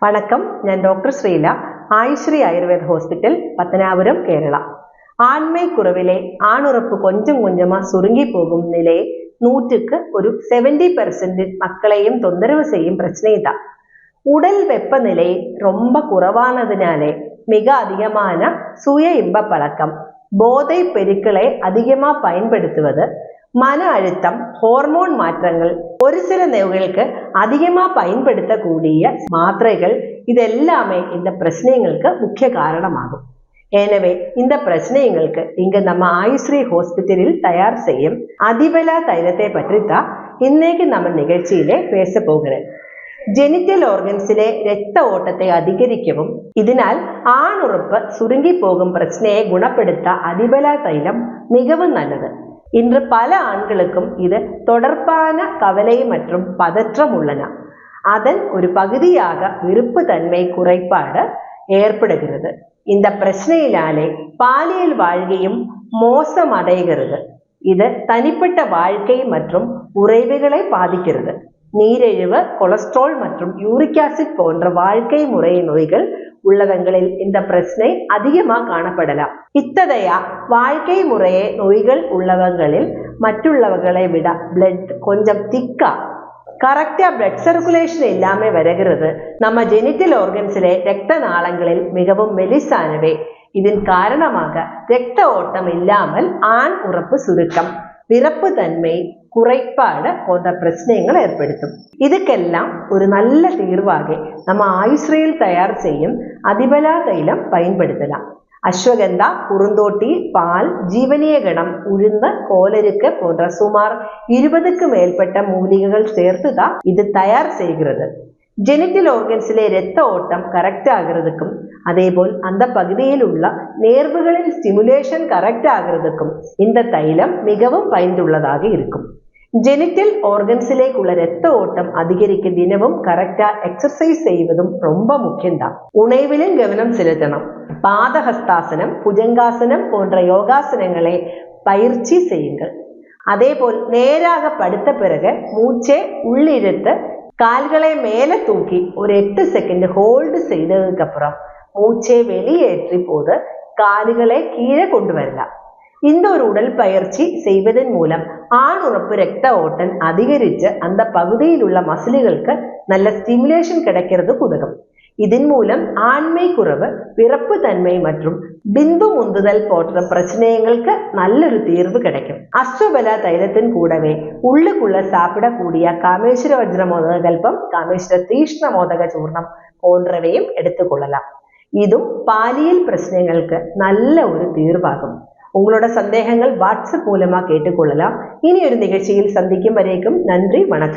വണക്കം, ഞാൻ doctor Srila, Ayushree Ayurveda hospital, Pathanapuram, Kerala. ആൺമൈക്കുറവിലെ ആണുറപ്പ് கொஞ்சம் கொஞ்சமா சுருங்கி போகும் நிலை 100க்கு ஒரு 70% மக்களையும் தொந்தரவு செய்யும் பிரச்சனை தான். உடல் வெப்பநிலை ரொம்ப குறைவானதுனாலே மிக அதிகமான சுய இன்ப பழக்கம், போதை பெருக்களை அதிகமா பயன்படுத்துவது, மன அழுத்தம், ஹோர்மோன் மாற்றங்கள், ஒரு சில நோய்களுக்கு அதிகமா பயன்படுத்தக்கூடிய மாத்திரைகள், இதெல்லாமே இந்த பிரச்சனைகளுக்கு முக்கிய காரணமாகும். எனவே இந்த பிரச்சனைகளுக்கு இங்க நம்ம ஆயுஸ்ரீ ஹாஸ்பிட்டலில் தயார் செய்யும் அதிபலா தைலத்தை பற்றி தான் இன்னைக்கு நம்ம நிகழ்ச்சியிலே பேச போகிறேன். ஜெனிட்டல் ஆர்கன்ஸிலே இரத்த ஓட்டத்தை அதிகரிக்கவும் இதனால் ஆணுறுப்பு சுருங்கி போகும் பிரச்சனையை குணப்படுத்த அதிபலா தைலம் மிகவும் நல்லது. இன்று பல ஆண்களுக்கும் இது தொடர்பான கவலை மற்றும் பதற்றம் உள்ளன. அதன் ஒரு பகுதியாக விருப்பு தன்மை குறைபாடு ஏற்படுகிறது. இந்த பிரச்சனையினாலே பாலியல் வாழ்க்கையும் மோசமடைகிறது. இது தனிப்பட்ட வாழ்க்கை மற்றும் உறவுகளை பாதிக்கிறது. நீரிழிவு, கொலஸ்ட்ரால் மற்றும் யூரிக் ஆசிட் போன்ற வாழ்க்கை முறை நோய்கள் உள்ளவங்களில் இந்த பிரச்சனை அதிகமாக காணப்படலாம். இத்தகைய வாழ்க்கை முறையை நோய்கள் உள்ளவங்களில் மറ്റുള്ളவர்களை விட பிளட் கொஞ்சம் திக்கா, கரெக்டா பிளட் சர்க்குலேஷன் இல்லாம வருகிறது. நம்ம ஜெனிட்டல் ஆர்கன்ஸிலே இரத்த நாளங்களில் மிகவும் மெலிசானவை. இதன் காரணமாக இரத்த ஓட்டம் இல்லாமல் ஆண் உறுப்பு சுருக்கம், விரப்பு தன்மை குறைபாடு போன்ற பிரச்சனைகள் ஏற்படுத்தும். இதுக்கெல்லாம் ஒரு நல்ல தீர்வாக நம்ம ஆயுஸ்ரீயில் தயார் செய்யும் அதிபலா தைலம் பயன்படுத்தலாம். அஸ்வகந்தா, குறுந்தோட்டி, பால், ஜீவனிய கணம், உளுந்து, கோலருக்கு போன்ற சுமார் 20க்கு மேற்பட்ட மூலிகைகள் சேர்த்து தான் இது தயார் செய்கிறது. ஜெனிட்டல் ஆர்கன்ஸிலே இரத்த ஓட்டம் கரெக்ட் ஆகிறதுக்கும் அதேபோல் அந்த பகுதியில் உள்ள நேர்வுகளில் ஸ்டிமுலேஷன் கரெக்ட் ஆகிறதுக்கும் இந்த தைலம் மிகவும் பயனுள்ளதாக இருக்கும். ஜெனிட்டல் ஆர்கன்ஸிலேக்குள்ள இரத்த ஓட்டம் அதிகரிக்க தினமும் கரெக்டா எக்ஸசைஸ் செய்வதும் ரொம்ப முக்கியம்தான். உணவிலும் கவனம் செலுத்தணும். பாதஹஸ்தாசனம், புஜங்காசனம் போன்ற யோகாசனங்களை பயிற்சி செய்யுங்கள். அதேபோல் நேராக படுத்த பிறகு மூச்சை உள்ளிழுத்து கால்களை மேலே தூக்கி ஒரு 8 செகண்ட் ஹோல்டு செய்ததுக்கு அப்புறம் மூச்சை வெளியேற்றி போது கால்களை கீழே கொண்டு வரலாம். இந்த ஒரு உடல் பயிற்சி செய்வதன் மூலம் ஆணுறுப்பு இரத்த ஓட்டம் அதிகரித்து அந்த பகுதியில் உள்ள மசில்களுக்கு நல்ல ஸ்டிமுலேஷன் கிடைக்கிறதுக்கு உதவும். இதன் மூலம் ஆண்மை குறைவு, பிறப்பு தன்மை மற்றும் பிந்து முந்துதல் போன்ற பிரச்சனைகளுக்கு நல்லொரு தீர்வு கிடைக்கும். அஸ்வபலா தைலத்தின் கூடவே உள்ளுக்குள்ள சாப்பிடக்கூடிய காமேஸ்வர வஜ்ர மோதக கல்பம், காமேஸ்வர தீஷ்ண மோதக சூர்ணம் போன்றவையும் எடுத்துக்கொள்ளலாம். இதுவும் பாலியல் பிரச்சனைகளுக்கு நல்ல ஒரு தீர்வாகும். உங்களோட சந்தேகங்கள் வாட்ஸ்அப் மூலமா கேட்டுக்கொள்ளலாம். இனி ஒரு நிகழ்ச்சியில் சந்திக்கும் வரைக்கும் நன்றி, வணக்கம்.